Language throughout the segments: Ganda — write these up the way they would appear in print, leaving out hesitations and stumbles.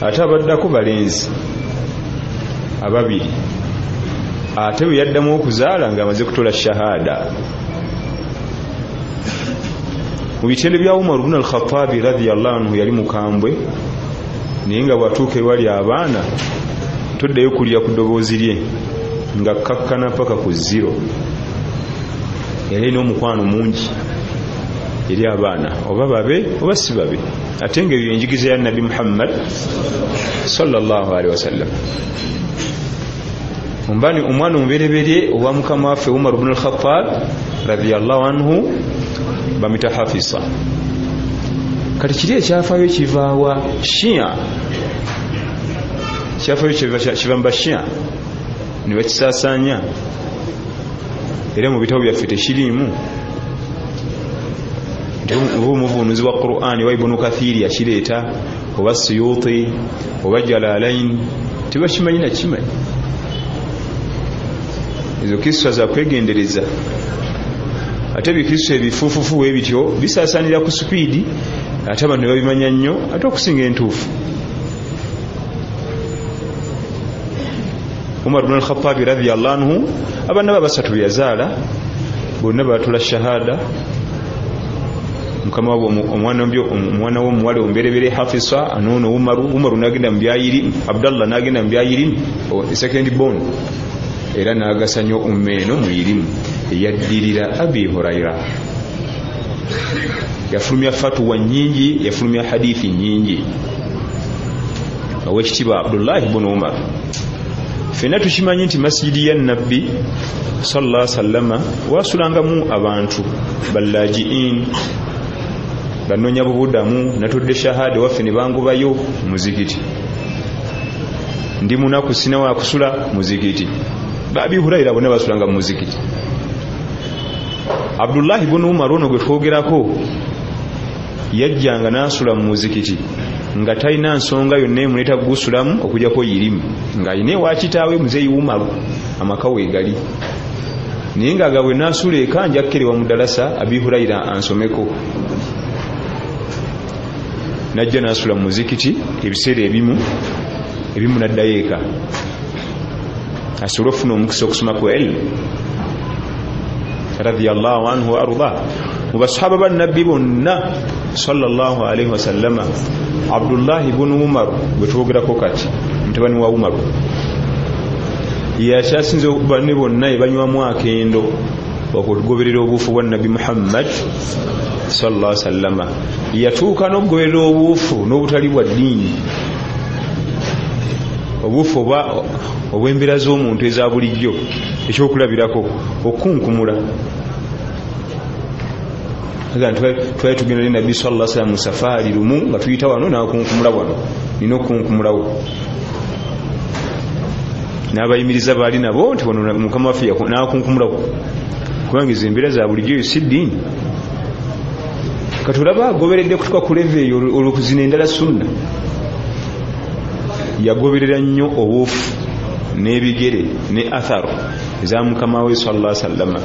ate abaddako balenzi ababiri ate bwe yaddamu okuzaala ng'amaze kutola shahada. mu bitendo bya Umar ibn al-Khattab radiyallahu anhu yali mukambwe naye nga bwatuuka ewali abaana toddayo kulya ku ddoboozi lye nga kakkana paka ku zero. yali n'omukwano mungi eri abaana oba babe oba si babe, ate nga eyo enjigiza ya Nabi Muhammad sallallahu alaihi wasallam. Ombani omwana omubereberye owa mukama waffe Umar ibn al-Khattab radiyallahu anhu bamita Hafisa. Kati kiri ekyafaayo kivaawa Shia, kyafaayo kivamba Shia ne bakisaasaanya era mu bitabo byaffe tekiriimu. Omuvunuzi wa Qur'ani wa Ibn Kathir yakireeta oba Suyuti oba Jalalain tebakimanyi na kimanyi. Ezo kisa za kwegendereza. Ate bikristo ebifuufufu we bityo bisaasaanira ku supiidi ate abantu babimanya nnyo ate okusinga entuufu. Umar ibn al-Khattab radiyallahu anhu abaana basatu yazaala bonna batula shahada. Mukama wabo omwana w'omuwala omberebere Hafisa anono Umaru nagenda mu byayiri, Abdallah nagenda mu byayiri second born era n'agasa nnyo ummeeno mu irimu eyaddirira Abi Huraira. Yafulumya fatuwa nnyingi, yafulumya hadithi nnyingi. Owekitiibwa Abdullah ibn Umar. Ffenna tukimanyi nti masjidi ya Nabbi sallallahu alaihi wasallama wasulangamu abantu ballajiin banonya bubudamu natudde shahada waffe ne bangubayo muzikiti. Ndi munaku sina wa kusula muzikiti. Abi Huraira bonna basulanga mu muzikiti. Abdullah ibn Umar ono gwe twogerako yajjanga n'asula mu muzikiti nga talina nsonga yonna emuleeta gusulamu okujjako yirimu ng'ayina ewa kitaawe muzeeyi Umaru amaka weegali naye ng'agabwe n'asula eka njakkerewa mu ddalasa Abi Huraira ansomeko. Najja n'asula mu muzikiti ebiseera ebimu n'addayo eka asobole okufuna omukisa okusoma ku ilmu radiyallahu anhu wa arda. Mu basahaba ba Nabbi bonna sallallahu alaihi wasallama Abdullah ibn Umar gwe twogerako kati mutabani wa Umaru yakyasinze banne bonna ebanywamu akendo okugoberera obuufu bwa Nabi Muhammad sallallahu alaihi wasallama. Yatuuka n'okugoberera obuufu n'obutali bwa ddiini, obuufu obw'embeera z'omuntu eza bulijjo, ekyokulabirako okunkumula. Twali tugenda ne Nabbi sallallahu alaihi wasallam mu safaari lumu nga tuyita wano n'akunkumula wano, nina okunkumulawo. N'abayimiriza baali nabo nti wano mukama waffe n'akunkumulawo kubanga ezo embeera za bulijjo si ddiini. Katulaba agoberedde kutuka ku leve eyo olw'okuzina endala sunna. Yagoberera nnyo obuufu n'ebigere ne atharu eza mukama we sallallahu alaihi wasallam.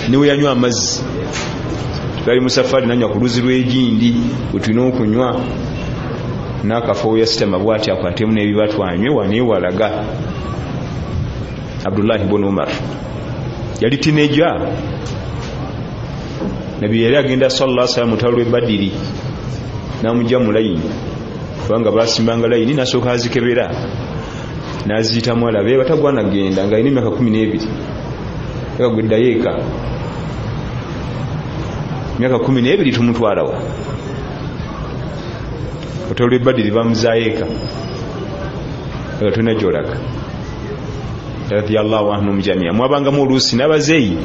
Niwe yanywa amazzi twali mu safari nanywa ku luzi lw'egindi bwe tulina okunywa n'akafo yasitama bw'ati akwatemu n'ebibatu anywe wane walaga. Abdullah ibn Umar yali tineja. Nabi yali agenda sallallahu alaihi wasallam mutalo Badiri namujja mu layini kubanga basimbanga layini nasooka azikebera naziyitamu alabe batagwana genda nga alina emyaka 12 yakagweddayo eka emyaka 12 tumutwalawo otolo Badiri bamuzaayo eka nga tulina gyolaga radiyallahu anhum jamia. Mwabangamu oluusi n'abazeeyi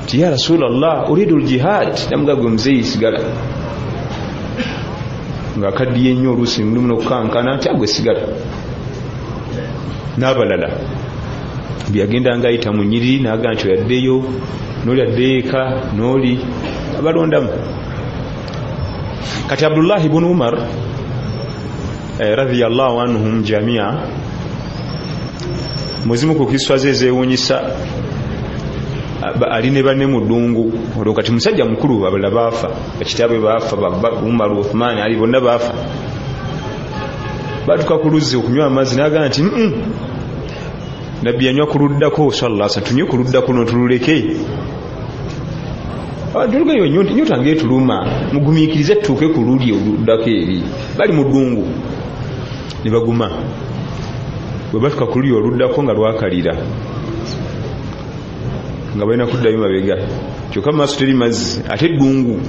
ti ya Rasulallah uridu al-jihad namugagwe muzeeyi sigala nga kaddiye nnyo oluusi mulimu n'okukankana tyagwe sigala. N'abalala byagenda nga ayita mu nnyiriri n'aga nti oyaddeyo n'oli addeyo eka n'oli abalondamu. Kati Abdullah ibn Umar radiyallahu anhum jamia muzimu ku kiswa ze zeewuunyisa ali ne banne mu ddungu olwo kati musajja mukulu abalala baafa, ekitaabwe baafa, Umar, Uthman, Ali bonna baafa. batuka ku luzzi okunywa amazzi n'agamba nti nabbi yanywa ku luddako sallallahu alaihi wasallam tunywe ku luddako n'otululeke tulugeyo nyo tange tuluma mugumiikirize tutuuke ku luli oluddako eri bali mu ddungu ne baguma bwe batuka ku luli oluddako nga lwakalira nga balina kuddayo mabega kyokka maaso teri mazzi ate eddungu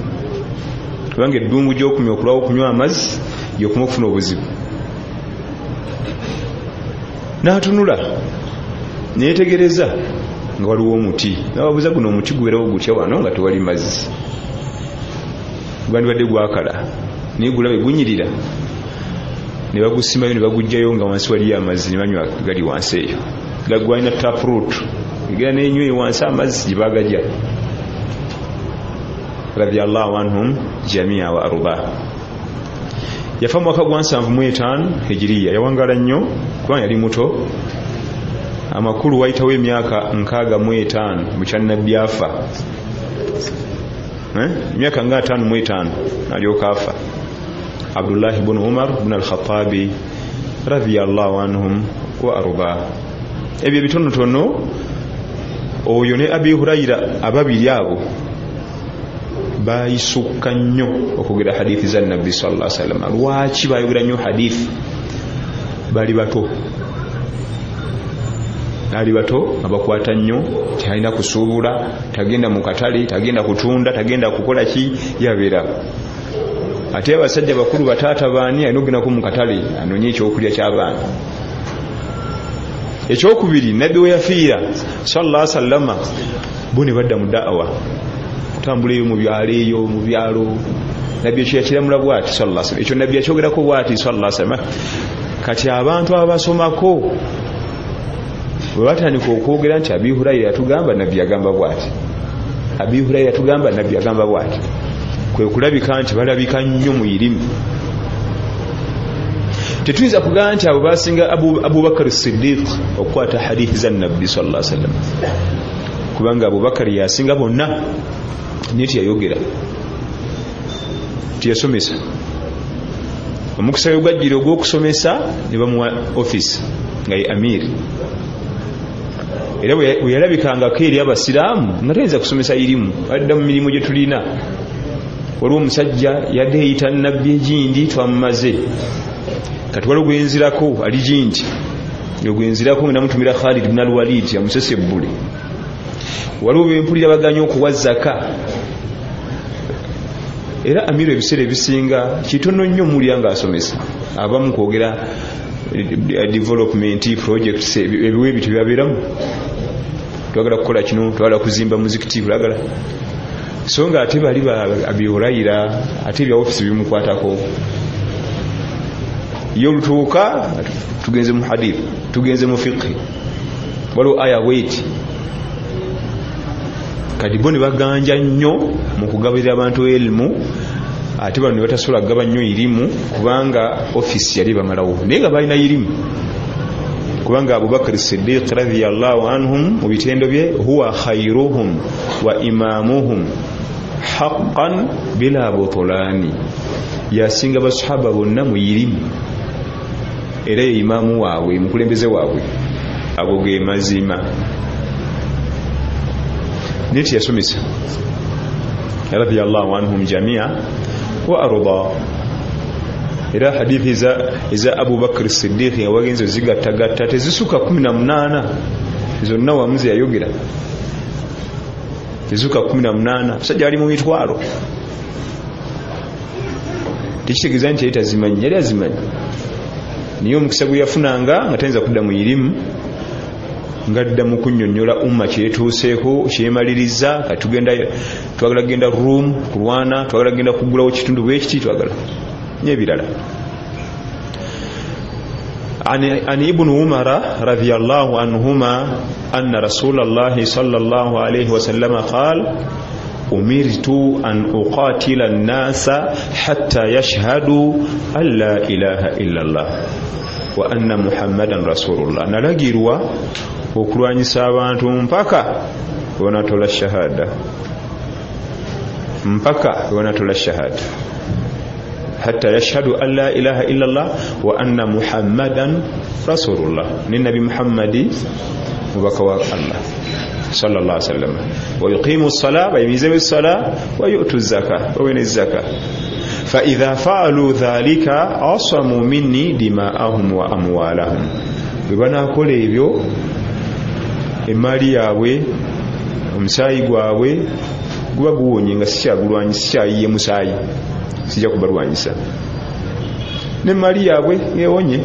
kubanga eddungu gy'okumya okulwawo okunywa amazzi gy'okuma okufuna obuzibu n'atunula neyetegereza nga waliwo omuti nababuuza guno omuti gubeerawo gutya wano nga tewali mazzi gwandibadde gwakala naye gulabe gunyirira ne bagusimayo ne bagugjayo nga wansi waliyo amazzi ne banywa gali wansi eyo gagwalina taproot egera nenywe wansi amazzi gye bagajja radiyallahu anhum jamia wa arda yafa mu mwaka gwa 75 hijiriya yawangala nnyo kubanga yali muto amakulu wayitawo emyaka 65 mu kyannabbi afa emyaka nga 55 alyoka afa Abdullah ibn Umar ibn al-Khattabi radiyallahu anhum wa arda ebyo bitonotono oyo ne Abi Hurayra ababiri abo bayisukka nnyo okugera hadithi za nabbi sallallahu alaihi wasallam lwaki bayogera nnyo hadithi bali bato abakwata nnyo talina kusuubula tagenda mu katale tagenda kutunda tagenda kukola ki yabeera ate abasajja bakulu bataata baani alina okugenda mu katale anonye ekyokulya ky'abaana ekyokubiri nabbi we yafiira sallallahu alaihi wasallam bo ne badda mu da'awa kutambula eyo mu byalo nabbi ekyo yakiramula bw'ati sallallahu alaihi wasallam ekyo nabbi yakyogerako bw'ati sallallahu alaihi wasallam kati abantu abasomako bwe batandika okwogera nti Abi Hurayra yatugamba nabbi yagamba bw'ati Abi Hurayra yatugamba nabbi yagamba bw'ati kwe kulabika nti balabika nnyo mu irimu tetuyinza kugamba nti abo basinga Abubakar Siddiq okukwata hadithi za nabbi sallallahu alaihi wasallam kubanga Abubakar yasinga bonna naye tiyayogera tiyasomesa omukisa we gwajjira ogw'okusomesa ne bamuwa office nga ye amir era bwe yalabikangako eri abasiraamu nga tayinza kusomesa irimu adda mu mirimu gye tulina waliwo omusajja yadde eyita nabbi egindi twamumaze kati waliwo gwenzirako ali gindi gwenzirako nga namutumira Khalid ibn al-Walid yamusesebbule waliwo bempulira baganya okuwa zaka era amiru ebiseera ebisinga kitono nnyo mulya nga asomesa abamu kwogera development projects ebiwe bityo byabeeramu twagala kukola kino twagala kuzimba muzikiti twagala so nga ate bali Abi Hurayra ate ebya ofisi bimukwatako yo olutuuka tugenze mu hadith tugenze mu fiqh waliwo aya wait kati bo ne baganja nnyo mu kugabirira abantu elimu ate bano ne batasobola kugaba nnyo irimu kubanga ofisi yali bamalawo naye nga balina irimu kubanga Abubakar Siddiq radiyallahu anhum mu bitendo bye huwa khairuhum wa imamuhum haqqan bila butulani yasinga basahaba bonna mu irimu era ye imamu waabwe mukulembeze waabwe ago ge mazima niti yasomesa radiyallahu anhum jamia wa arda era hadithi za Abu Bakr Siddiq yawagenzo zigattagatta tezisuka 18 zonna wamuzi yayogera tezuka 18 sajja ali mu mitwalo tikitegeeza nti yali azimanyi niyo omukisa gwe yafunanga nga tayinza kudda mu irimu ngadda mu kunnyonnyola umma kyetuuseeko kyemaliriza twagala kugenda room kulwana twagala kugenda kugulawo kitundu bwekiti twagala n'ebirala عن ابن عمر رضي الله عنهما أن رسول الله صلى الله عليه وسلم قال أمرت أن أقاتل الناس حتى يشهدوا أن لا إله إلا الله وأن محمدا رسول الله نلاقيروا okulwanyisa abantu mpaka wanatola shahada hatta yashhadu an la ilaha illa Allah wa anna Muhammadan rasulullah. Ni nabi Muhammadi mubaka wa Allah sallallahu alaihi wasallam. Wa yuqimu as-salata, bayimize as-salata, wa yu'tu az-zakata, wa yunzi az-zakata. Fa idha fa'alu dhalika asamu minni dima'ahum wa amwalahum. Bibana kola ebyo emali yaabwe omusaayi gwabwe guba guwonye nga sikyagulwanyisa, sikyayiye musaayi, sijja kubalwanyisa, n'emali yaabwe ewonye.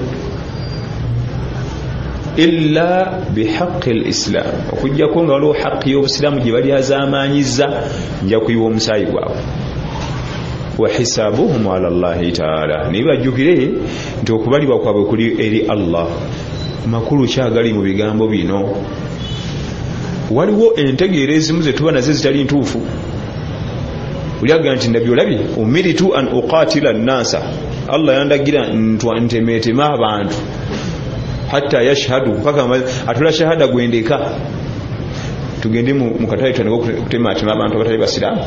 Illa bihaqqi al-islam, okujjako nga waliwo haqqi y'obusiraamu gye bali azaamaanyiza, nja kuyiwa omusaayi gwabwe. Wa hisabuhum ala Allahi ta'ala, naye bajjukire nti okubalibwa kwabwe kuli eri Allah. Makulu kyagali mu bigambo bino. Waliwo entegeera ezimu ze tuba nazo zitali ntuufu. Uliaga nti nabyo labye umiritu an uqatila an-nasa, Allah yandagira ntemeetema abantu hatta yashhadu, mpaka atula shahada gwendeka tugende mu katale twaneko kutematema abantu abatali basiraamu.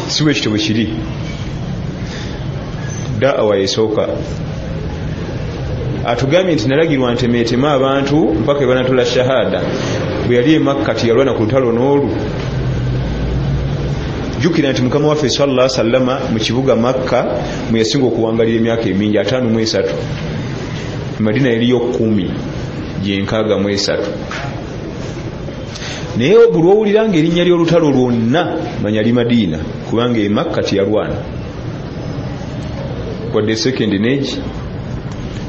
Siwe kitabo kiri. Da'wa esooka atugambye nti nalagirwa ntemeetema abantu mpaka banatula shahada. Bwe yali e Makka tiyalwana ku lutalo n'olu. Jukira nti Mukama waffe sallallahu alaihi wasallama mu kibuga Makka mwe yasinga okuwangalira emyaka emingi 53. Madina eriyo 10 jenkaaga mu 3. Naye buli owulira ng'erinnya ly'olutalo lwonna manya li Madina, kubanga e Makka tiyalwana. Wadde second age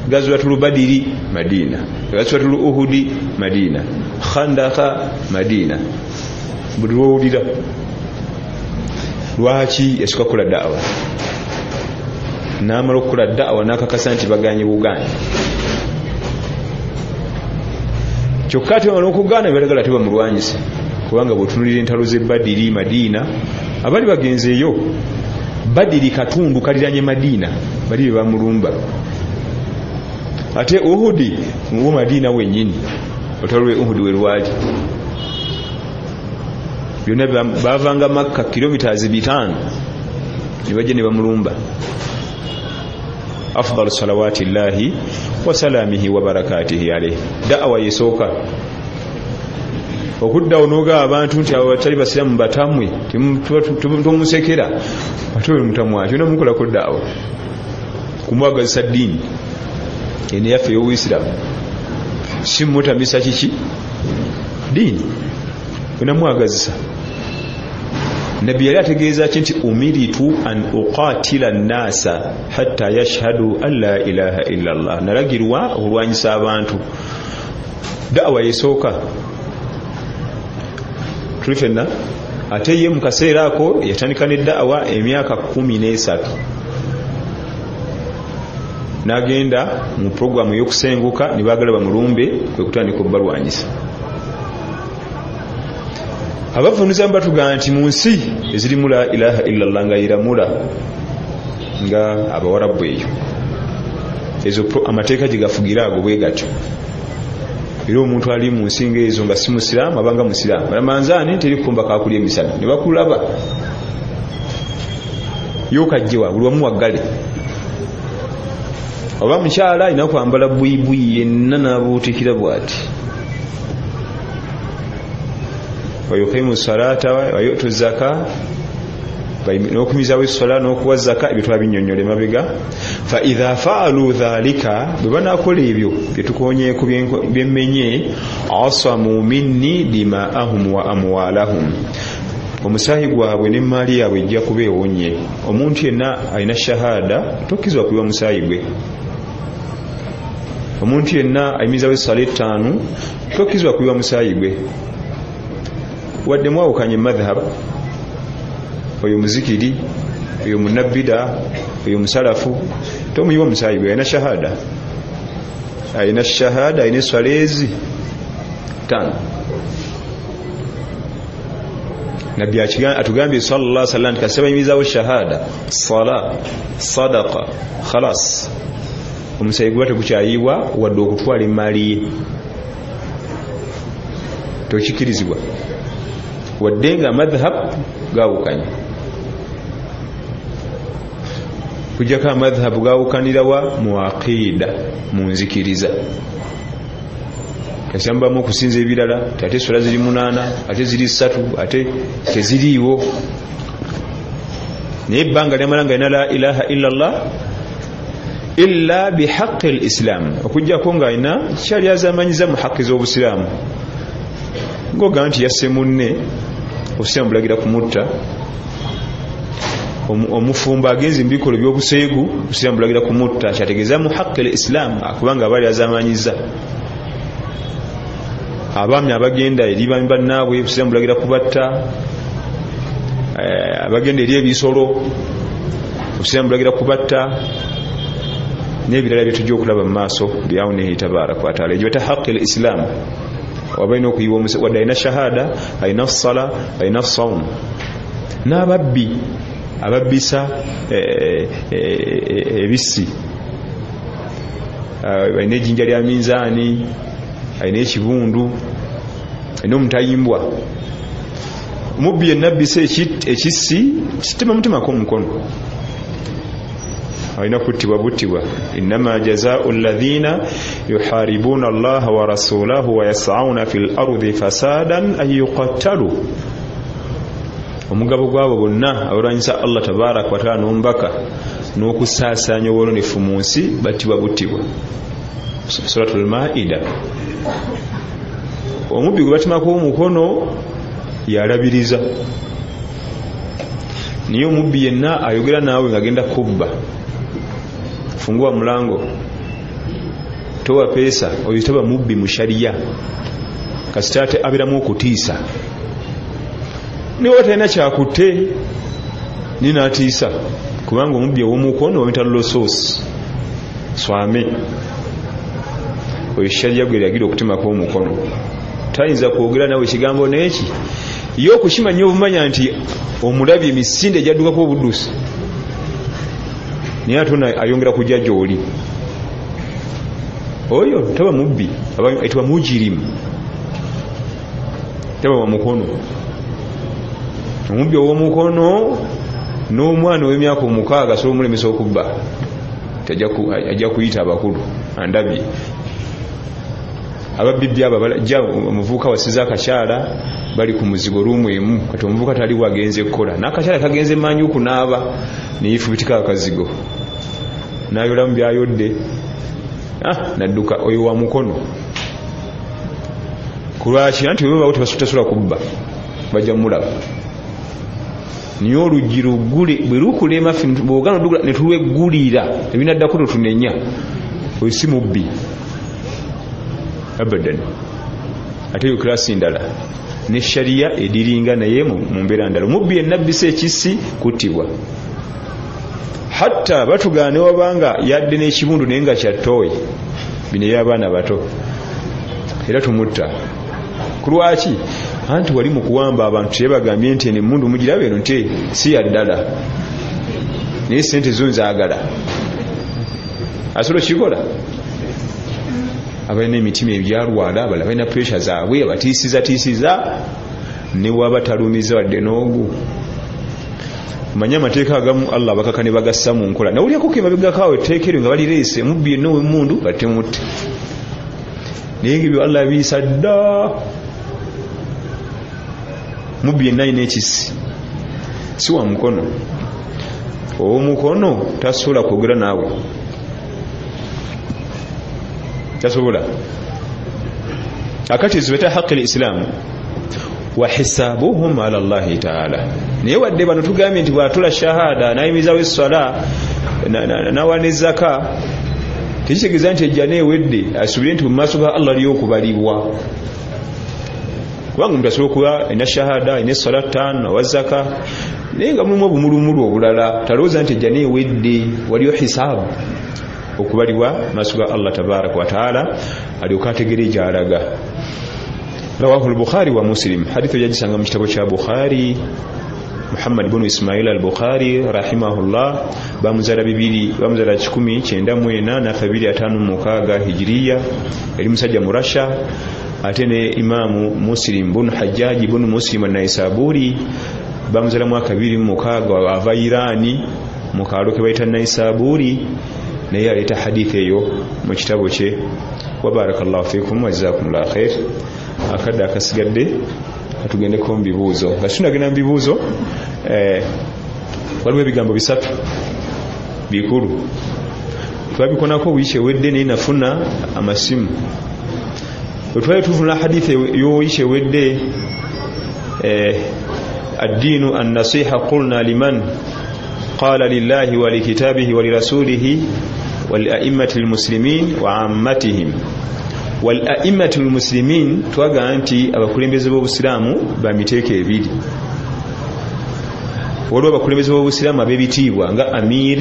Gazwatul Badiri Madina, Gazwatul Uhudi Madina, Khandaka Madina. Buli owulira lwaki yasuka kula da'wa, n'amala okukola da'wa n'akakasa nti baganye Buganda. Kyokka ate bamala okugaana balagala tebamulwanyise, kubanga bw'otunulira entalo z'e Badiri Madina, abali bagenzeeyo Badiri katundu kaliranye Madina, bali bamulumba. Ate Uhudi mu Madina wennyini, olutalo lwe Uhudi we lwali. Byonna bavanga Makka kilometers 5 ne bajja ne bamulumba. Afdalu salawati llahi wa salamihi wa barakatihi alayhi. Da'wa yesooka okuddawo n'oga abantu nti abo batali basiraamu batamwe tumusekera ate mutamu ati ono mukolako da'wa kumwagazisa ddiini ene yaffe ey'Obuyisiraamu, si mutamisa kiki ddiini onamwagazisa. Nabbi yali ategeeza ki nti umiritu an uqatila an-nasa hatta yashhadu an la ilaha illa Allah, nalagirwa olwanyisa abantu. Da'wa yesooka tulifenna. Ate ye mu kaseera ako yatandika ne da'wa emyaka 13, n'agenda mu programu y'okusenguka ne baagala bamulumbe kwe kutandika okubalwanyisa. Abavunuza batugamba nti mu nsi ezirimu la ilaha illallah nga iramula nga Abawarabu eyo, ezo amateeka gye gafugira ago bwe gatyo. Era omuntu ali mu nsi ng'ezo nga si musiraamu abanga musiraamu, balamanzaani teri kukomba kakulya emisana, ne bakulaba y'okajjewa buli wamu waggale. Oba mukyala alina kwambala bwibwi yenna n'abuutikira bw'ati. Wayuqimu salata wa yu'tu zaka, n'okumizawo essala n'okuwa zaka, ebyo twabinnyonnyola emabega. Fa idha fa'alu dhalika, bwe banaakola ebyo bye tukoonyeeko byemmenye, asamu minni dima'ahum wa amwalahum, omusaayi gwabwe n'emmaali yaabwe ejja kuba ewonye. Omuntu yenna alina shahada tokkizibwa kuyiwa musaayi gwe. Omuntu yenna ayimizawo essala 5 tokkizibwa kuyiwa musaayi gwe. Wadde mwawukanye madhhab, oyo muzikiri, oyo munabbida, oyo musalafu, tomuyiwa musaayi gwe. Alina shahada, alina shahada, alina essala ezi 5. Nabbi atugambye sallallahu alaihi wasallam kasaba yimizawo shahada, sala, sadaqa, khalas, omusaayi gwe tegukyayiwa wadde okutwala emmaali ye, tokikirizibwa wadde nga madhhab gawukanye. kujjako amadhhabu gawukanirawa mu aqida mu nzikiriza kasyambamu okusinza ebirala ate swala ziri 8 ate ziri 3 ate teziriiwo naye ebbanga lyamalanga ina la ilaha illa Allah illa bihaqqi alislam okujjako nga ina kyali azamanyiza mu haqqi z'obusiraamu ngoga nti yasse munne obusiraamu bulagira kumutta omufumba agenzi mbikolo by'obuseegu obusiraamu bulagira kumutta kyategeeza mu haqqi alislam akubanga abali azamanyiza abaami abagenda eri bami bannaabwe obusiraamu bulagira kubatta abagenda eri ebisolo obusiraamu bulagira kubatta n'ebirala byetujja okulaba mu maaso byawunehi tabaraka wataala egyo bata haqqi alislam wabaina okuyiwa wadde alina shahada alina sala alina sawm n'ababbi ababbisa ebisi alina ejjinja lya minzaani alina ekibundu alina omutayimbwa omubbi yenna abbisa ekisi kitema mutemako omukono alina kuttibwa buttibwa innama jazaa'u alladhina yuharibuna allaha wa rasulahu wa yas'auna fil ardi fasadan ay yuqattalu omugabo gwabo bonna abalwanyisa Allah tabaaraka wa ta'ala n'ombaka n'okusaasaanya obwononefu mu nsi battibwa buttibwa suratul maida omubbi gwe batemako omukono yalabiriza niyo omubbi yenna ayogera naawe ng'agenda kubba fungua mlango toa pesa oyitaba mubbi mu sharia kasitate abiramu okutiisa niwo talina kyakutte ninaatiisa kubanga omubbi ow'omukono wamita losos swame oyo sharia gwe eragira okutemako omukono tayinza kwogera nawe ekigambo n'eki ye okukimanya obumanya nti omulabye emisinde gyaddukako obuddusi naye ate ayongera kujja gy'oli oyo taba mubbi etwa mujirimu taba wa mukono omubbi ow'omukono n'omwana ow'emyaka 6 asobola omulemesa okubba ajja kuyita abakulu andabye ababibbi abo bajja omuvubuka wasiza akakyala bali ku muzigo ruumu emu kati omuvubuka tali wagenze kukola n'akakyala kagenze manyi okunaaba neyifubitika akazigo nayola mu byayodde nadduka oyo wa mukono kulwaki anti bwe bawuti basutasula kubba bajja mulaba niyo oluggi luggule bwe lukulema bwogana odugula ne tulweggulira ebinaddako totunenya oyo si mubbi abadan ate yo klasi ndala ne sharia ediringa naye mu mbeera ndala omubbi yenna abbisa ekisi kuttibwa hatta batugane wabanga yadde n'ekibundu naye nga kyatooyi bino y'abaana bato era tumutta kulwaki anti wali mu kuwamba abantu tebagambye nti emmundu mugirabe eno nti si ya ddala naye sente zo nzaagala asobola kikola abalina emitima ebyalwala abala balina pressure zaabwe abatiisiza ne waba talumiza wadde n'ogu manya amateeka agamu Allah bakakane bagassa mu nkola nawulyako kemabegakawe teekere nga balireese mubbi yenna ow'emmundu batemutte naye ngibyo Allah abiisa dda mubbi yenna alina ekisi si wa mukono ow'omukono tasobola kwogera naawe tasobola akati zibeta haqqi al-islam wa hisabuhum ala Allah ta'ala naye wadde bano tugambye nti bwatula shahada nayimizawo essala nawana ezaka tekitegeeza nti ejja neewedde asubire nti mu maaso ga Allah aliyo okubalibwa kubanga omuntu asobola okuba alina shahada alina essala 5 wa zaka naye nga mulimu obumulumulu obulala talowooza nti ejja neewedde waliyo hisaabu okubalibwa maaso ga Allah tabaraka wa taala alyoka ategere gy'alaga. رواه البخاري ومسلم حديث يجسنا من كتاب البخاري محمد بن إسماعيل البخاري رحمه الله بامزara 219 na 255 hijriya eli musajja murasha atene imamu Muslim bun Hajjaj bun Muslim an-Naisaburi bamuzara mwaka 2 ava Irani mu kaalo ke bayita Naisaburi naye aleeta hadithi eyo mu kitabo kye. Wa barakallahu fikum wa jazakumullahu khair. Akadde akasigadde atugendeko mu bibuuzo nga tunagenda mu bibuuzo. Waliwo ebigambo bisatu bikulu twabikonako wiiki ewedde naye nafuna amasimu wetwali tuvuna hadithi y'owiiki ewedde. الدين النصيحة قلنا لمن قال لله ولكتابه ولرسوله والأئمة المسلمين وعامتهم. والأئمة المسلمين twaga anti abakulembeze b'obusiraamu bamiteeko ebiri. waliwo abakulembeze b'obusiraamu ab'ebitiibwa nga amir,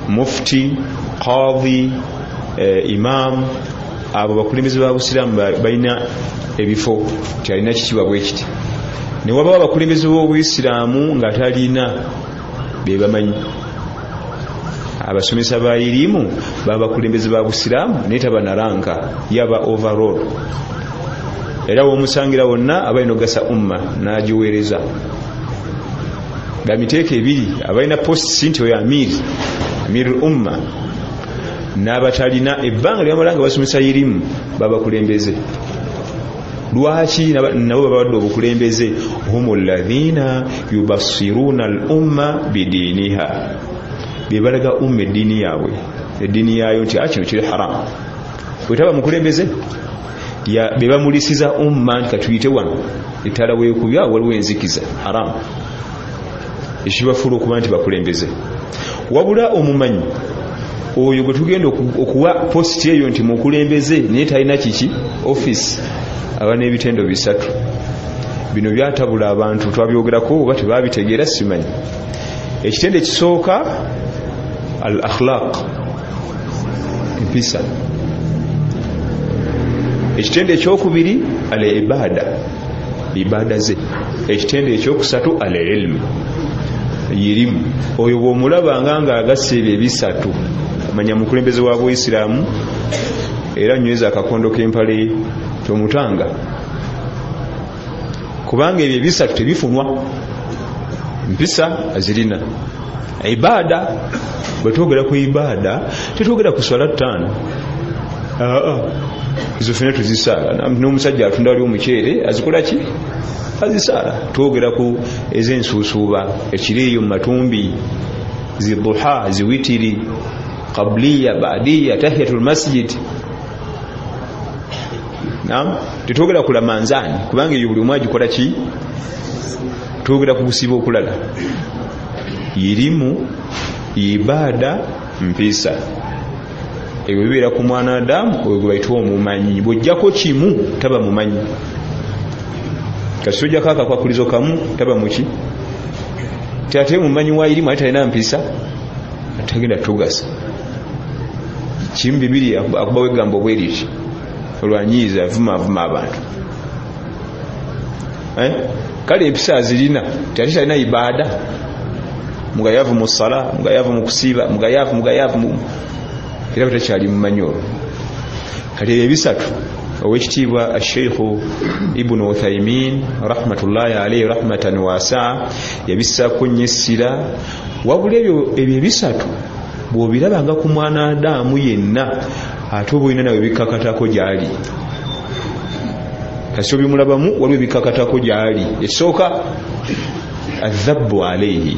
mufti, qadhi, imam. abo bakulembeze b'obusiraamu balina ebifo kyalina kitiibwa bwe kiti. ne wabawo abakulembeze b'obusiraamu nga talina be bamanyi. abasomesa ba irimu baba bakulembeze ba busiraamu naye tabanaranga yaba overall. era w'omusangira wonna abalina okugasa umma n'agiweereza. bamiteeko ebiri abalina posti nti oyo amirul umma n'abatalina ebbanga lyamala nga basomesa irimu baba bakulembeze. lwaki nabo babawadde obukulembeze? humul ladhina yubassiruna al umma bidiiniha, bebalaga umma eddiini yaabwe, eddiini yaayo nti kino kiri haramu. bwetaba mukulembeze bebamulisiza umma nti katuyite wano ettala weekubya waliwo enzikiza haramu. ekibafuula okuba nti bakulembeze. wabula omumanyi oyo gwe tugenda okuwa positi eyo nti mukulembeze naye talina kiki office, aba n'ebitendo bisatu. bino byatabula abantu, twabyogerako oba tebabitegeera simanyi. ekitendo ekisooka al akhlaq, empisa. ekitendo ekyokubiri al ibada ze. ekitendo ekyokusatu al ilmu, yirimu. oyo bw'omulabanga nga agasse ebyo ebisatu manya mukulembeze wa Buisiraamu, era nyweza akakondo k'empale tomutanga, kubanga ebyo ebisatu tebifunwa. mpisa azirina. ibada, bwe twogera ku ibada tetwogera ku swala 5. izo fena tuzisaala. n'omusajja atunda wali omuceere azikola ki? azisaala. twogera ku ez'ensuusuuba, ekireeyo mu matumbi, ziduha, ziwitiri, qabliya, baadiya, tahiyatul masjid. tetwogera ku lamanzaani kubanga eyo buli omu agikola ki? twogera ku busiba okulala. yirimu, ibada, mpisa. ebyo bibeera ku mwana Adamu, oyo gwe bayitwa omumanyi. bw'ojjako kimu taba mumanyi. kasojjako akakwakulizo kamu taba muki? ate mumanyi wa irimu ate talina mpisa atagenda tugasa. kimu bibiri akubawo egambo bwe liti olwanyiiza avuma abantu. kale empisa azirina, ate talina ibada. mugayavu mu sala, mugayavu mu kusiiba, mugayavu era batakyali mumanyi olwo. kale ebisatu owekitiibwa Sheikhu Ibn Uthaymin rahmatullahi alayhi rahmatan wasi'a yabissaako nnyo essira. wabula ebyo ebisatu bw'obirabanga ku mwana Adamu yenna ate oba olina nawe bikakatako gy'ali. kasi obimulabamu waliwo ebikakatako gy'ali. ekisooka adhabu alayhi,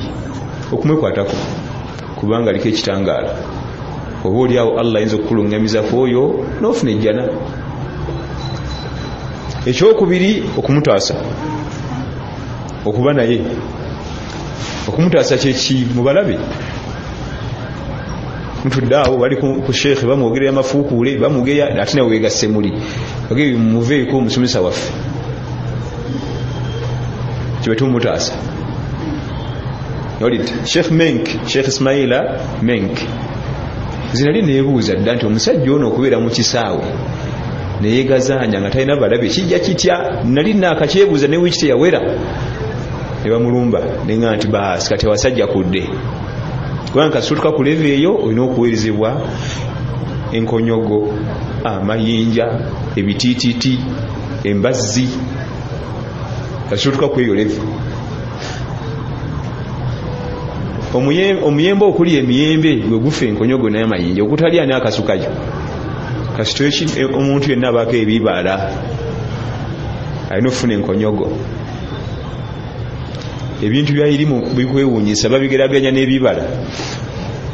okumwekwatako kubanga aliko ekitangaala. oba oliawo Allah ayinza okukuluŋŋamiza ku oyo n'ofuna ejjana. ekyokubiri okumutaasa, okuba naye. okumutaasa kyeki? mubalabe mutudde awo bali ku sheekhe bamwogerera amafuukuule, bamugeya ate nawe weegasse muli bagee muveeko omusomesa waffe. kibetu mutaasa. olidde Sheikh Ismaila Menk zinali neebuuza dda nti omusajja ono okubeera mu kisaawe neyegazaanya nga talina balabe kijja kitya? nali naakakyebuuza ne wiiki teyawera ne bamulumba nenga nti baasi kati abasajja kudde kubanga kasituka ku leve eyo olina okuweerezebwa enkonyogo, amayinja, ebitiititi, embazzi. kasituka ku eyo leve omuyembe okuli emiyembe gwe gufa enkonyogo n'amayinja okutalya n'akasukayo kasitoki omuntu yenna abaako ebibala alina okufuna enkonyogo ebintu byayirimu bikwewuunyisa babigeraganya n'ebibala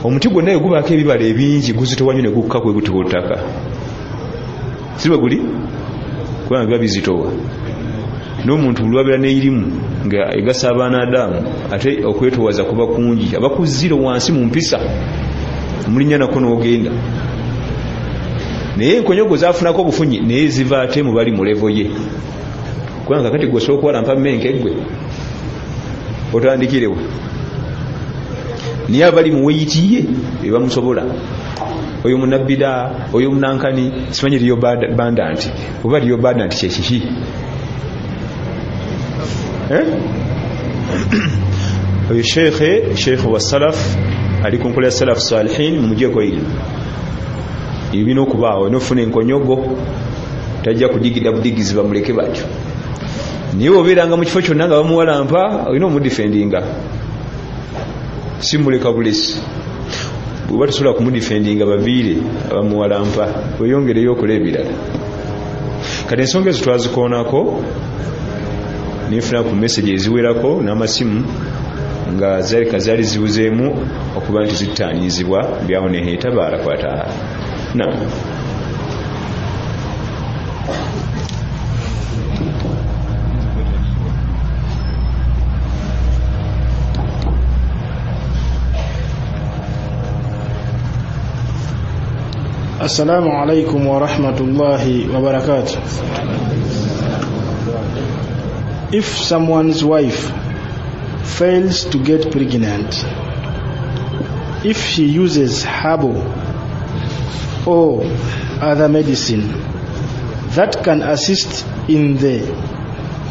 omuti gwonna we gubaako ebibala ebingi guzitowanyo ne gukka kwe guti ku ttaka si bwe guli kubanga biba bizitowa n'omuntu lwabeera n'eyirimu nga egasa abaana Adamu ate okwetowaza kuba kungi abakuziro wansi mu mpisa mulinnya nako n'ogenda naye enkonyogo zaafunako obufunyi naye ziva ate mu bali mu levo ye kubanga kati gwe osobola okuwalampa mmenke gwe otandikirewo niye abali mu weyiti ye ebamusobola oyo munabbida oyo munankani simanyi liyo bandanti oba liyo bandanti kyekiki oyo sheikh wa salaf ali ku nkola ya salaf salihin mumujeko ilmu ibino okubaawo nofuna enkonyogo tajja kudigida budigizi bamuleke batyo niwe obeeranga mu kifo kyonna nga bamuwalampa olina omudifendinga simuleka bulesi bweba tusobola kumudifendinga baviire abamuwalampa weyongereyo okola ebirala kati ensonga ezo twazikoonako ninfuna ku message eziwerako n'amasimu nga zaali zibuzeemu okuba nti zittaanyizibwa byawo nehe tabaaraka wa taala. Naam. Assalamu alaikum wa rahmatullahi wa barakatuh. If someone's wife fails to get pregnant, if she uses herbal or other medicine that can assist in the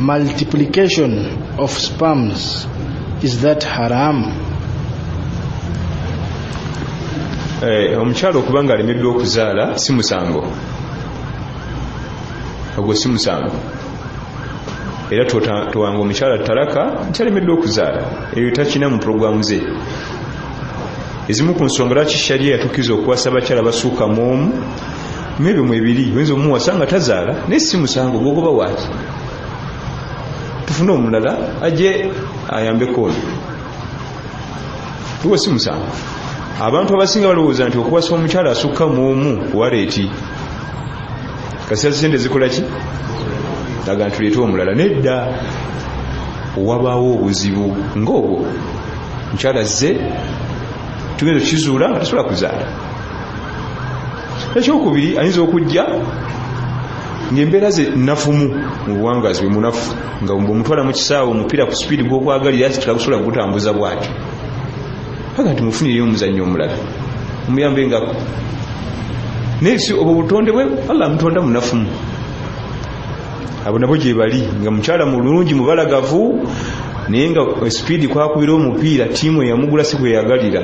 multiplication of sperms, is that haram? Omukyalo okubanga alemeddwa okuzaala si musango, ogwo si musango, era towanga omukyala talaka nti alemeddwa okuzaala, eyo takina mu puroguramu ze. Ezimu ku nsonga lwaki sharia yatukiza okuwasa abakyala basuuka mu omu mwebyo mwebiri oyinza omuwasa nga tazaala naye si musango gwogoba waaki, tufune omulala ajje ayambeko ono, tuwo si musango. Abantu abasinga balowooza nti okuwasa omukyala asukka mu omu waleeti kasita sente zikola ki laga ntuleete omulala. Nedda, wabaawo obuzibu ng'obwo, mukyala zze tugenda tukizuula nga tasobola kuzaala. Ekyokubiri, ayinza okujja ng'embeera ze nafumu mu buwangazi bwe munafu, nga bw'omutwala mu kisaawe omupiira ku sipiidi gw'okwagalira tekagusobola kugutambuza bw'atyo, paka nti mufunireyo omuzannyo omulala omuyambe ngako. Naye si obwo butonde bwe Allah mutonda munafumu. Abo nabo gye bali, nga mukyala mulungi mubalagavu naye nga sipiidi kwakubira omupiira ttiimu eyamugula si kweyagalira.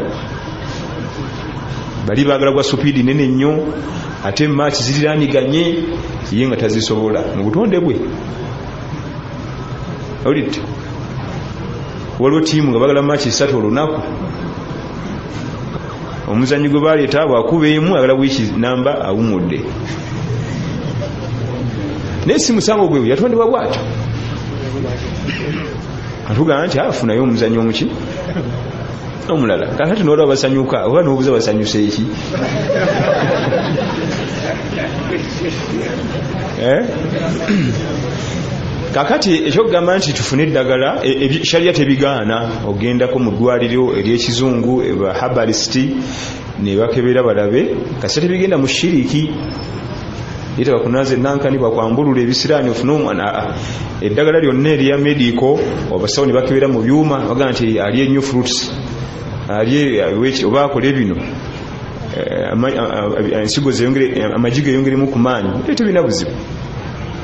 Bali baagala gwa sipiidi nene nnyo ate maaki ziriraniganye ye nga tazisobola mu butonde bwe. Olidde waliwo ttiimu nga baagala maaki 3 olunaku, omuzanyi gwe baleeta bwakuba emu agala wiiki namba awumudde. Naye si musango gwe yatondebwa bw'atyo. Atugamba nti afunayo omuzanyi omuki omulala. Kakati n'olwa basanyuka oba n'obuuza basanyuse eki? Kakati ekyokugamba nti tufune eddagala sharia tebigaana ogendako mu ddwaliro ery'ekizungu eba herbalist ne bakebera balabe kasita tebigenda mu shiriki yita bakunaze nankani bakwambulula ebisiraani ofuna omwana. Eddagala lyonna erya medical obasawo ne bakebera mu byuma baga nti alye new fruits alye oba akole bino ensigo zeyongere amajigo eyongeremu ku maanyi tebina buzibu,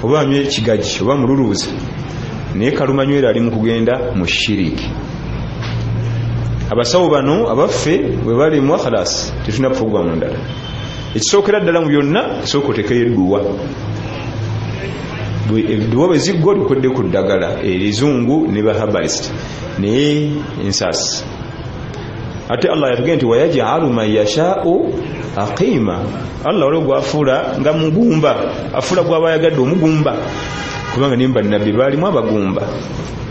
oba anywe ekigaji oba mululuuzi naye kalumanywera ali mu kugenda mu shiriki. Abasawo bano abaffe bwe balimwa khalas tetuna puroguramu ndala. Ekisookera ddala mu byonna kisooka otekeyo edduwa. Edduwa bwe ziggwa likodde ku ddagala erizungu ne ba herbalist naye ensaasi ate Allah yatugenda nti wayaj'alu man yasha'u aqima. Allah olwo gwafula nga mugumba afula gwaba yagadde omugumba kubanga nimba nabbi baalimu abagumba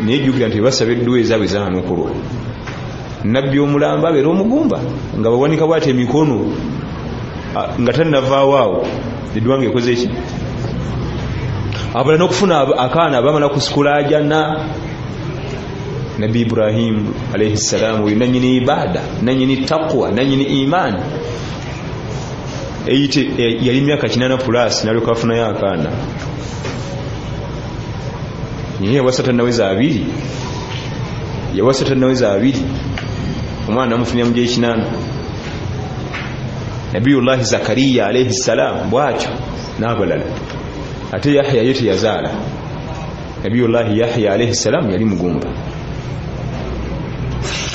naye jjukira nti basaba edduwa ezaabwe zaanukulwa. Nabbi omulamba abeera omugumba nga bawanika bwate emikono nga tannavaawo awo edduwa nga ekoze eki abala n'okufuna akaana bamala kusikula ajana. Nabi Ibrahim alayhi salam oyo nanyini ibada nanyini taqwa nanyini imani eyite yali myaka 8+ nalyoka afunayo akaana yeye yawasa tanaweza abiri omwana amufunya muje 8. Nabiyullah Zakariya alayhi salam bwatyo n'abalala ate Yahya yete yazaala. Nabiyullah Yahya alayhi salam yali mugumba.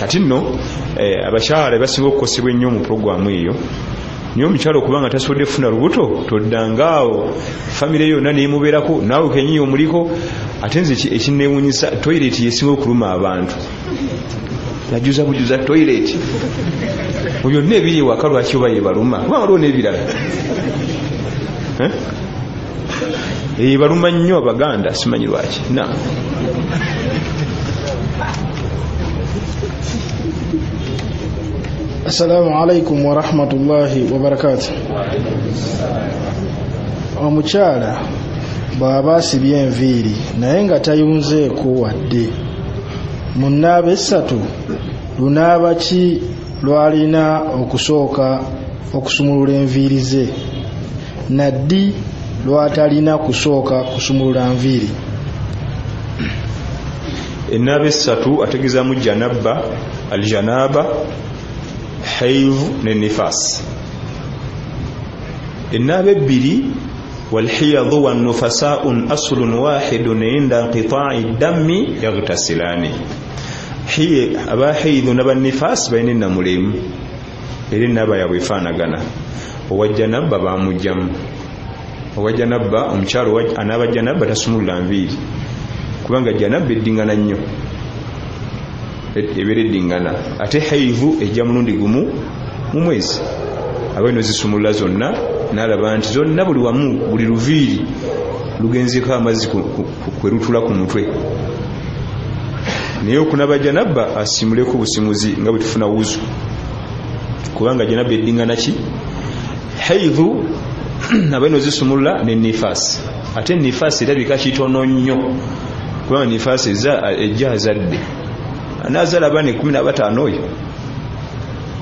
Kati nno abakyala basinga okukosebwa ennyo mu programu eyo niyo omukyala okubanga tasobodde kufuna lubuto toddangaawo famire yonna neemubeerako naawe kenyiyo omuliko. Ate nze ekinneewuunyisa toyireti yesinga okuluma abantu najuza bujuza toyireti byonna ebiri ewaka lwaki oba yebaluma kubanga waliwo n'ebirala baluma nnyo Abaganda simanyi lwaki. Assalamu alaikum wa rahmatullahi wa barakatuh. Omukyala bw'aba asibye enviiri naye nga tayunzeeko wadde mu nnaaba 3 lunaaba ki lwalina okusooka okusumulula enviiri ze naddi lwatalina kusooka kusumulula nviiri? Ennaaba 3 ategezamu janaba, aljanaba, hayd ne nifas. Ennaaba 2 والحيض والنفساء أصل واحد عند انقطاع الدم يغتسلان. هي أبا حيض نبا النفاس بيننا مليم إذن نبا يوفانا غنا وجنب بامجم وجنب أمشار أنا بجنب تسمو لانفيل kubanga janab eddingana nnyo ebere eddingana ate haivu ejja mulundi gumu mu mwezi abeno zisumulula zonna nalaba nti zonna buli wamu buli luviiri lugenzeko amazzi kwerutula ku mutwe naye okunaba janaba asimuleko busimuzi nga bwe tufuna wuzu kubanga janaba eddingana ki haivu abeno zisumulula ne nifasi ate nifasi erabika kitono nnyo kubanga nifasi ejja azadde anazaala abaana 15 oyo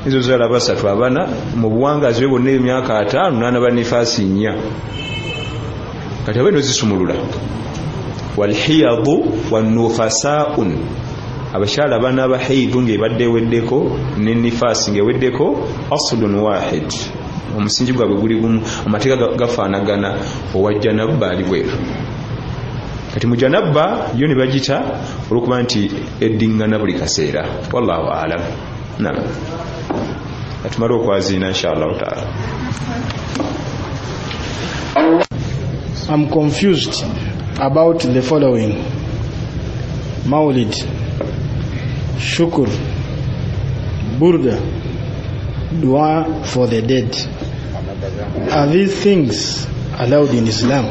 izo zaala 3 abana mu buwangazi bwe bonna emyaka 5 n'anaba nifasi 4 kati abeno zisumulula walhiyadu wanufasaun abakyala abaana abahaidu ng'ebadde eweddeko ne nifasi ng'eweddeko aslun wahid omusingi gwabwe guli gumu amateeka gafaanagana owajjanabba ali bweru kati mujanabba yo ne bagita olwokuba nti eddingana buli kaseera wallahu alam. Naam, atumala okwaziina inshallah taala. I'm confused about the following: Maulid, Shukr, Burda, Dua for the dead. Are these things allowed in Islam?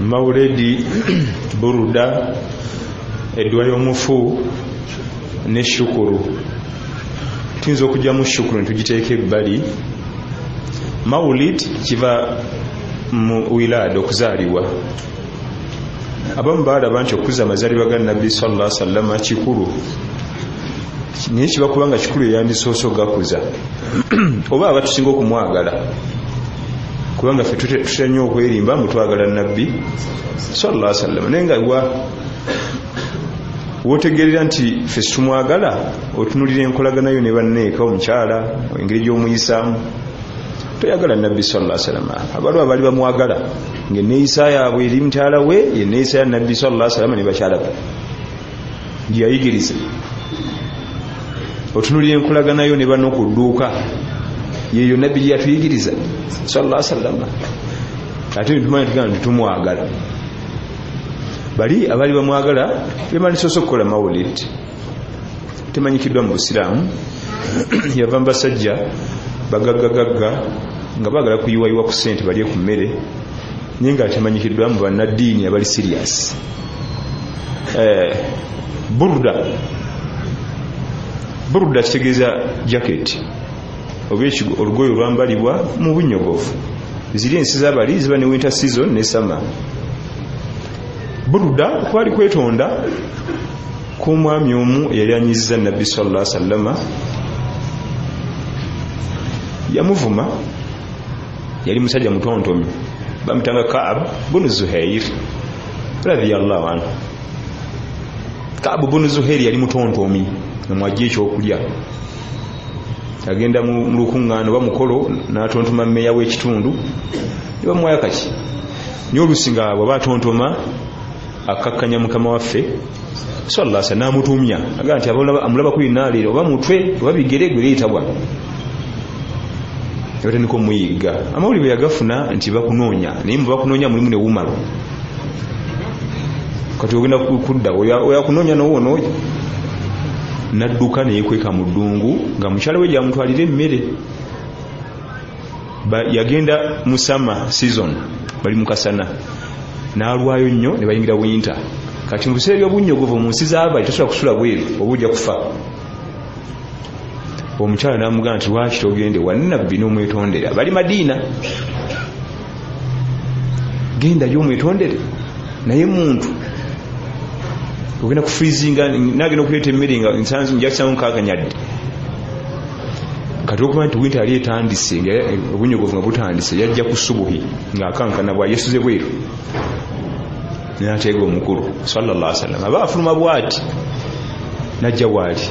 Maulidi, Burda, Edwa y'omufu ne Shukuru. Tuyinza okujjamu Shukuru ntugiteeka ebbali. Maulid kiva mu wilad okuzaalibwa. Abamu balaba nti okuza amazaalibwa ga Nabbi sallallahu alaihi wasallam kikulu naye kibakubanga kikulu eyandisoose ogakuza oba abatusinga okumwagala kubanga ffe tutya nnyo okwerimba mutwagala Nabbi sallallahu alaihi wasallam naye nga wotegerera nti ffe tumwagala otunulira enkolaganayo ne banneeka omukyala engeri gy'omuyisaamu toyagala Nabbi sallallahu alaihi wasallam. Abalwa bali bamwagala ng'enneeyisa yaabwe eri mukyala we yenneeyisa ya Nabbi sallallahu alaihi wasallam ne bakyala be gye yayigiriza otunulira enkolaganayo ne banno ku dduuka yeeyo Nabbi gye yatuyigiriza sallallahu alaihi wasallam ate nitumanyi tugamba nti tumwagala. bali abali bamwagala bemanisoso okukola mawulid temanyikiddwa mu Busiraamu yava mbasajja bagagagagga nga bagala kuyiwayiwa ku ssente balye ku mmere naye nga temanyikiddwa mu bannaddiini abali serious. Burda kitegeeza jacket oba olugoye olwambalibwa mu bunyogovu. Ziri ensi z'abali ziba ne winter season ne summer. Burda kwali kwetonda k'omwami omu eyali anyiziza Nabbi sallallahu alaihi wasallam. Yamuvuma, yali musajja mutontomi bamutanga Ka'b bin Zuhair radiyallahu anhu. Ka'b bin Zuhair yali mutontomi namwajja ekyokulya, agenda mu lukuŋŋaano bamukolo n'atontoma mmeeya w'ekitundu ne bamuwaya kaki naye olusinga bw'aba atontoma akakkanya mukama waffe sallallahu alaihi wasallam n'amutumya agamba nti amulaba ku inaaleero oba mutwe oba bigere gwe leetabwa yabatandika omuyigga. Amawulire bwe yagafuna nti bakunoonya naye mu bakunoonya mulimu ne wumalo kati ogenda kudda oyakunoonya nowoono nadduka neyekweka mu ddungu nga mukyala we gyamutwalira emmere. Yagenda mu summer season bali mu kasana n'alwayo nnyo ne bayingira winter. Kati mu biseera by'obunyogovu mu nsi z'abali tosobola kusula bweru oba ojja kufa. Omukyala n'amugamba nti lwaki togende wa Nabbi n'omwetondera bali Madiina, gendayo omwetondere naye muntu ogenda ku freezinga nagenda okuleeta emmere nga nsanzu njakisamu nkakanyadde. Kati okuba nti winter yali etandise obunyogovu nga butandise yajja ku subuhi ng'akankana bwa yesuze bweru n'ateega omukulu sallallahu alaihi wasallam aba afuluma bw'ati najja waali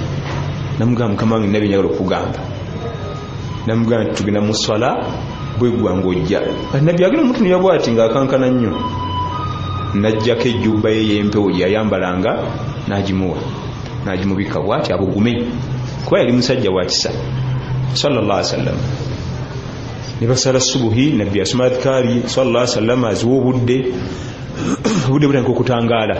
namugamba mukama wange nina byenjagala okugamba. Namugamba nti tugenda mu swala bwe ggwanga ojja. Nabbi agenda omutunuya bw'ati ng'akankana nnyo najjako ejjubba ye y'empewo gye yayambalanga n'agimubikka bw'ati abugume kuba yali musajja wa kisa sallallahu alaihi wasallam. Ne basala subuhi Nabbi asoma adhikaari sallallahu alaihi wasallam aziwa obudde butandika okutangaala.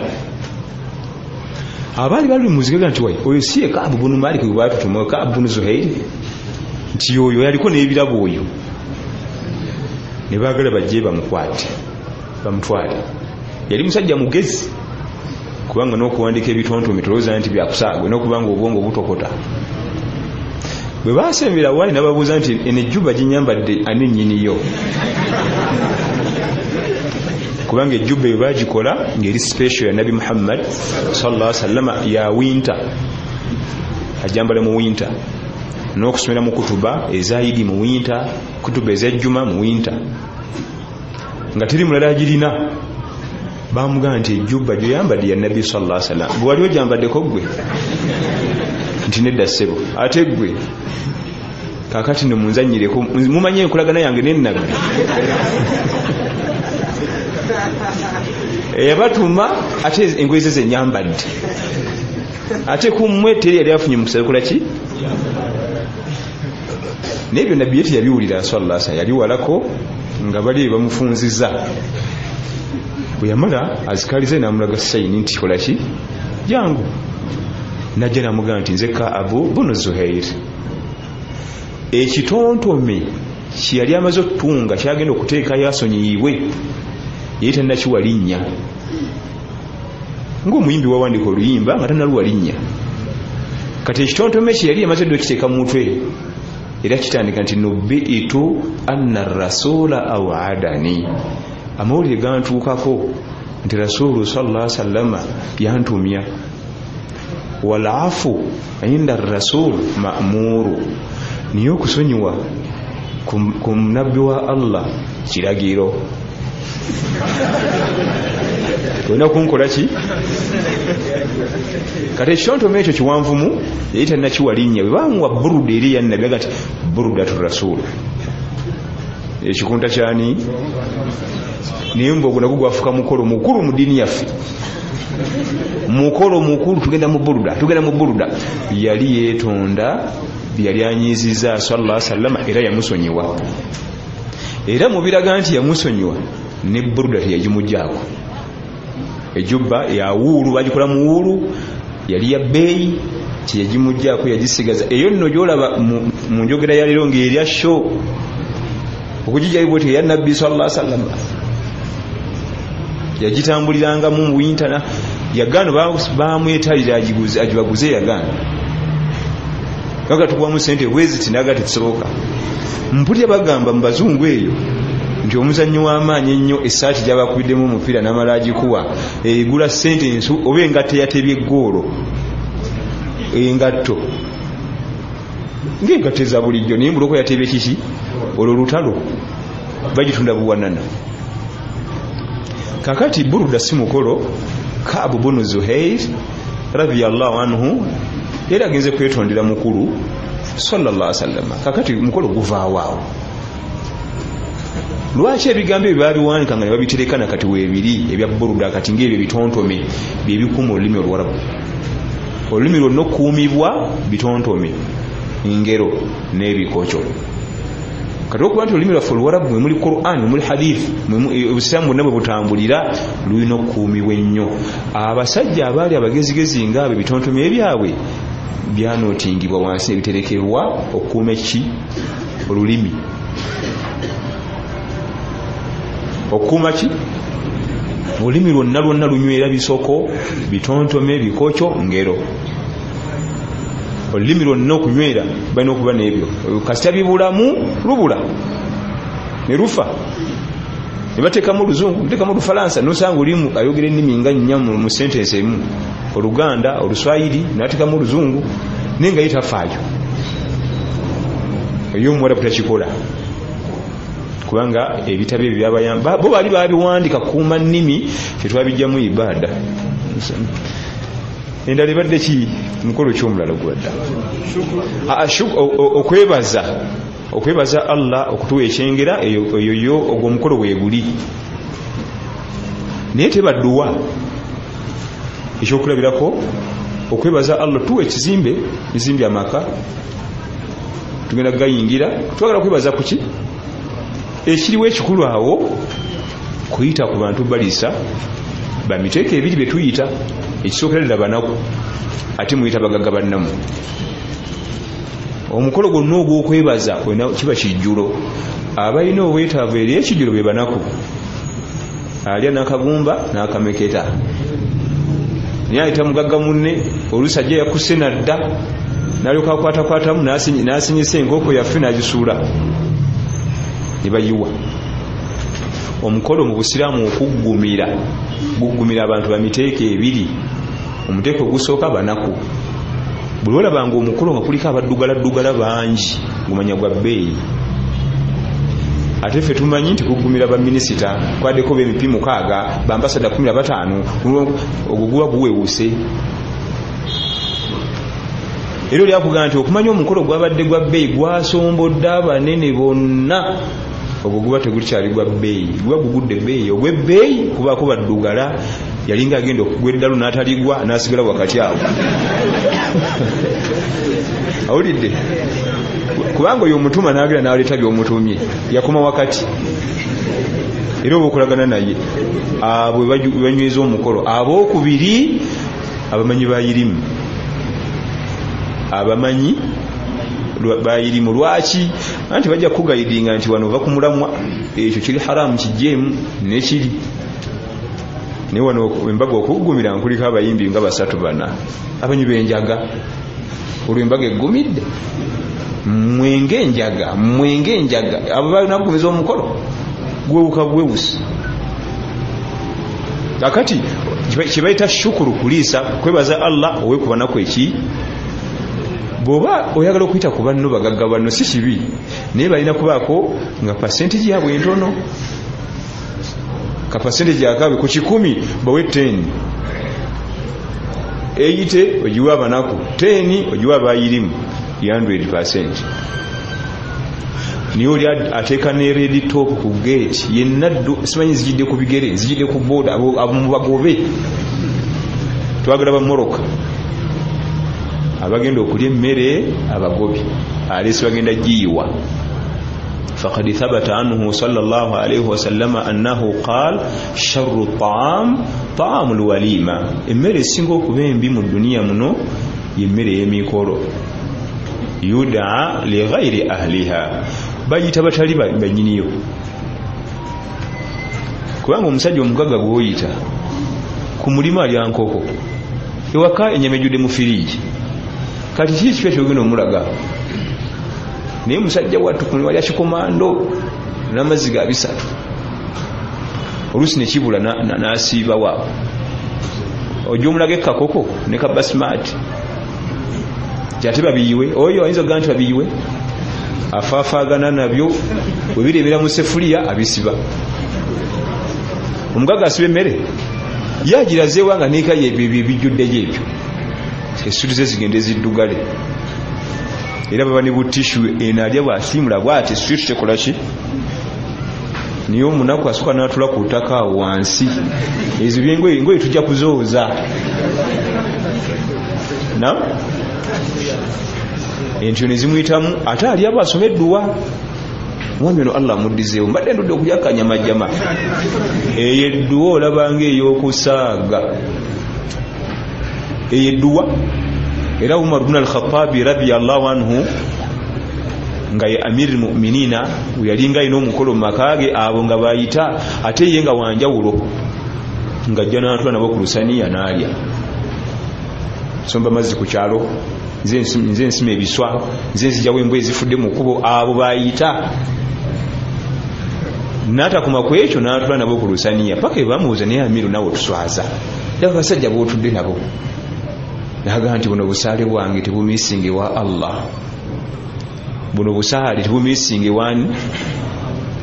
Abaali bali muzigaga nti oyo si ye Ka'b bin Malik gwe baatutuma Ka'b bin Zuhair nti oyo yaliko n'ebirabo oyo. Ne baagala bajje bamukwate bamutwale. Yali musajja mugezi kubanga n'okuwandiika ebitontomi tolowooza nti byakusaagwe n'okubanga obwongo butokota. Bwe baasembera waali n'ababuuza nti eno ejjuba ginyambadde ani nnyiniyo kubanga ejjubba eyo baagikola ng'eri special ya Nabi Muhammad sallallahu alaihi wasallam ya winter, ajambala mu winter n'okusomera mu kutuba ezayidi mu winter, kutuba ezajjuma mu winter nga teri mulala agirina. Bamugamba nti ejjubba gyoyambadde ya Nabi sallallahu alaihi wasallam bwe wali ojambaddeko ggwe nti nedda ssebo ate ggwe kakati ne munzanyireko mumanye enkolagana yange ne Nabbi yabatuma ate engoye ze nyambadde ate kumwe teri yali afunye mukisa kola ki nebyo Nabbi yetu yabiwulira sallallahu alaihi wasallam yali walako nga bali bamufunziza. Bwe yamala azikalize n'amulaga sayini nti kola ki jangu najja namugamba nti nze Ka'b bin Zuhair. Ekitontome kyeyali amaze okutunga kyagenda okuteekayo asonyiyiwe yali tannakiwa linnya ng'omuyimbi wawandika oluyimba nga tannaluwa linnya. Kati ekitontome kye yali amaze dde okiteeka mu mutwe era kitandika nti nubbiitu anna rasula awaadani, amawulire gantuukako nti rasulu sallallahu alaihi wasallam yantumya. Walafu inda rasul ma'muru, niyo okusonyiwa ku nabbi wa Allah kiragiro. Olina kunkola ki? Kati ekitontome ekyo kiwanvumu yali tannakiwa linnya. Bwe bamuwa buruda eri ya Nabbi agati burudatu rasul, ekikunta kyani naye mbogo nagwo gwafuka mukolo mukulu mu ddiini yaffe, mukolo mukulu. Tugenda mu buruda yali yeetonda byali anyiiziza sallallahu alaihi wasallam era yamusonyiwa, era mubiraga nti yamusonyiwa ne buruda teyagimugjaako. ejubba ya wuulu bagikola mu wuulu yali ya bbeeyi tiyagimujjaako yagisigaza eyo nno gyolaba mu njogera ya leero ng'erya sho okugijjayo bweti eya nabbi sallallahu alaihi wasallam yagitambulirangamu mu wintana yagaano bamwetalira agibaguze yagaano kaga tukubamu sente bweziti naga tekisoboka mpulira bagamba mu bazungu eyo nti omuzannyo w'amaanyi ennyo essaati gyabakubiddemu omupiira n'amala agikuwa egula sente ensu oba engatto eyatebye eggoolo engatto ng'engatto eza bulijjo naye mbuloko yatebye kiki olwo lutalo bagitunda buwanana kakati Buruda si mukolo Kaabu bunu Zuhair radiyallahu anhu era agenze kwetondera mukulu sallallahu alaihi wasallam kakati mukolo guvaawo lwaki ebigambo ebyo babiwanika nga ne babiterekana kati weebiri ebya Buruda kati ng'ebyo bitontome bye bikuma olulimi Oluwarabu olulimi lwonna okuumibwa bitontome ngero n'ebikoco kati okuba nti olulimi lwaffe Oluwarabu mwe muli Qur'an mwe muli hadith obusiraamu bwonna bwe butambulira lulina okukuumibwa ennyo abasajja abaali abagezigezi ng'abo ebitontome ebyabwe byanootingibwa wansi ebiterekebwa okukuuma ki olulimi okukuuma ki olulimi lwonna lunywera bisoko bitontome bikoco ngero olulimi lwonna okunywera balina okuba n'ebyo kasita bibulamu lubula ne lufa ne bateekamu oluzungu bateekamu olufalansa nosanga olimu ayogera ennimi nga nnya mu sentensi emu oluganda oluswayiri n'ateekamu oluzungu naye nga ye tafaayo ey'omuwarabu takikola kubanga ebitabo ebyo byabayamba bo baali babiwandika kuuma nnimi tetwabijjamu ibaada endala ebadde ki mukolo ky'omulala gwadda okwebaza Allah okutuwa ekyengera eyo ogwo mukolo bweguli naye tebadduwa ekyokulabirako okwebaza Allah tuwa ekizimbe amaka tugenda gayingira twagala kwebaza ku ki ekiriwo ekikulu awo kuyita ku bantu balisa bamiteeka ebiri bye tuyita ekisookerera banaku ate muyita bagagga bannamu omukolo gwonna ogw'okwebaza kiba kijjulo abalina obwetaavu eri ekijjulo be banaku alya n'akagumba n'akameketa naye ayita mugagga munne oluusi ajja yakusse nadda n'alyoka akwatakwatamu n'asinyisa enkoko yaffe n'agisuula ne bayiwa omukolo mu busiraamu guggumira abantu bamiteeka ebiri omuteeko ogusooka banaku buli olabanga omukolo nga kuliko abaddugala bangi gumanya gwa bbeeyi ate ffe tumanyi nti kuggumira baminisita kwaddeko b'emipi 6 bambasada 15 ogwo guba guwewuse era oli akugamba nti okumanya omukolo gwabadde gwa bbeeyi gwasombodde abanene bonna ogwo guba tegukyali gwa bbeeyi guba gugudde bbeeyi ogw'ebbeeyi kubaako baddugala yalinga agenda okugwa eddalu n'ataligwa n'asigala wakati awo awulidde kubanga oyo omutuma n'agenda n'aleeta by'omutumye yakoma wakati era oba okulagana naye abo banyweza omukolo abookubiri abamanyi bayirimu abamanyi bayirimu lwaki anti bajja kugayidinga nti wano ova kumulamwa ekyo kiri haramu kijjeemu nekiri naye wano embaga okugumira nkuliko abayimbi nga 3-4 abanyi b'enjaga olwo embaga eggumidde mwenge enjaga abo balina kugumiza omukolo gwewuka gwewusi kakati kibayita shukuru kuliisa kwebaza Allah owekubanaku eki bwoba oyagala okuyita ku banno bagagga banno si kibi naye balina kubaako nga percentage yabwe entono ka percentage yakabe ku 10 bawe 10 8 ojiwa abanaku 10 ojiwa abayirimu 100%. niyo oli ateeka ne ready top ku gate yenna simanyi zijidde ku bigere zijidde ku boda abo bagobe twagala ba Moroka abagenda okulya emmere abagobi alesi bagenda jiwa فقد ثبت عنه صلى الله عليه وسلم أنه قال شر الطعام طعام الوليمة emmere esinga okuba embi mu dunia muno yemmere y'emikolo yudaa lighairi ahliha bayita batali banyiniyo kubanga omusajja omugagga gwoyita ku mulimu alya nkoko ewaka ennyama ejjudde mu firiji kati kiki kipya kyogenda omulaga naye musajja wattu ku mulimu alya kikomando n'amazzi ga bisatu oluusi ne kibula n'asiiba waawo ojja omulaga ekkakoko ne kabasmati kyate babiyiwe oyo ayinza okugaa nti babiyiwe afaafaagana nabyo bwe bireebera mu sefuliya abisiba omugagga asiba emmere yagirazeewa nga neekayo ebyo bijjuddeyo ebyo essuti ze zigenda eziddugale era baba ne butishu eno alya bwasiimula bwati essuti tekola ki niye omunaku asooka n'atula ku ttaka awo wansi ezo byengoye tujja kuzooza entyo ne zimuyitamu ate alya bwasoma edduwa mwami ono Allah amuddizeewo mbadde ndudde okulya kanyamajjama eyo edduwa olabanga ey'okusaaga eyo edduwa era Umar ibn al-Khattabi radiyallahu anhu nga ye amir al-mu'minina yalinga ino omukolo mu makaage abo nga bayita ate ye nga wanjawulo nga ajja n'atula nabo ku lusaniya n'alya somba mazzi ku kyalo nze nsima ebiswa nze nzijawo embwa ezifudde mu kkubo abo bayita n'atakuma ku ekyo n'atula nabo ku lusaniya paka ebamubuuza naye amiru nawe otuswaza laba basajja bootudde nabo naga nti buno busaale bwange tebumiisinge wa Allah buno busaale tebumiisinge wani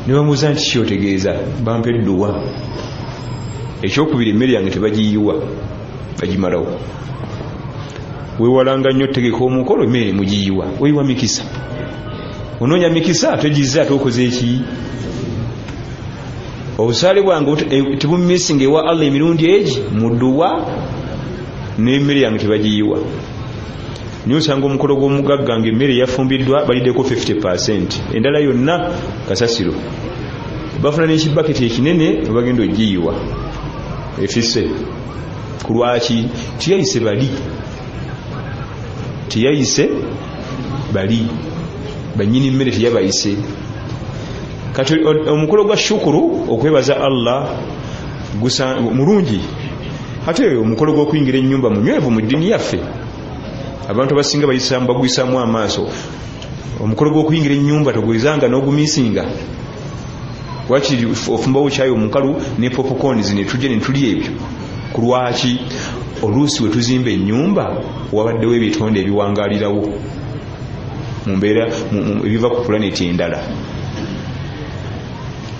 ne bamubuuza nti kyotegeeza bampa edduwa ekyokubiri emmere yange tebagiyiwa bagimalawo weewalanga nnyo tegeka omukolo emmere mugiyiwa weyiwa mikisa onoonya mikisa tegize ate okoze eki obusaale bwange tebumiisinge ewa Allah emirundi egi mudduwa n'emmere yange tebagiyiwa niyo osanga omukolo gw'omugagga nga emmere yafumbiddwa baliddeko 50% endala yonna kasasiro bafuna n'ekibaketi ekinene bagenda ogiyiwa efise ku lwaki tiyayise bali banyini mmere teyabayise kati omukolo gwa shukuru okwebaza Allah mulungi ate omukolo gw'okuyingira ennyumba munywevu mu ddiini yaffe abantu abasinga bagwisaamu amaaso omukolo gw'okuyingira ennyumba togwezanga n'ogumiisinga wakiri ofumbawo kyayi omukalu ne popcorns ne tujje ne tulya ebyo ku lwaki oluusi we tuzimba ennyumba wabaddewo ebitonde ebiwangaalirawo mu mbeera ebiva ku planeti endala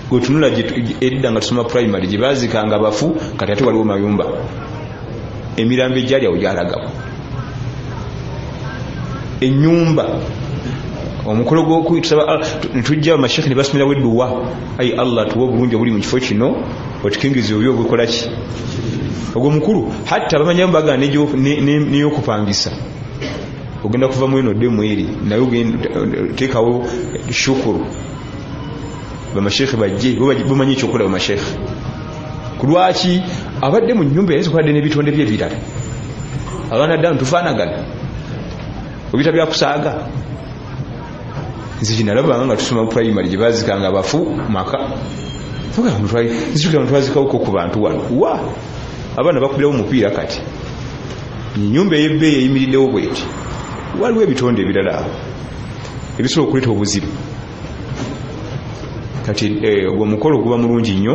gwetunula edda nga tusoma primary gye baazikanga bafu kati ate waliwo mayumba emirambo egyali awo gyalagawo ennyumba omukolo gw'okutusaba netujja amashekhi ne basomerawo edduwa ayi Allah tuwa obulungi obuli mu kifo kino otukingiriza obi obukola ki ogwo mukulu hatta bamanyamu bagana n'eyokupangisa ogenda kuva mu eno dde mweri naye teekawo shukuru bamashekhe bajje bamanyi ekyokola bamashekhe ku lwaki abadde mu nnyumba yayinza okubadde n'ebitonde bye ebirala abaana ddala tufaanagana obita byakusaaga nze kinalabanga nga tusoma mu primary gye baazikanga bafu maka nzijukira ntwazikawuko ku bantu wano wa abaana bakubirawo omupiira kati ennyumba ey'ebbeeyi eyimiriddewo bweti waliwo ebitonde ebirala awo ebisobola okuleeta obuzibu kati ogwo mukolo guba mulungi nnyo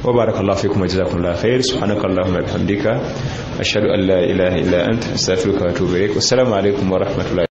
وبارك الله فيكم وجزاكم الله خير سبحانك اللهم وبحمدك أشهد أن لا إله إلا أنت أستغفرك وأتوب إليك والسلام عليكم ورحمة الله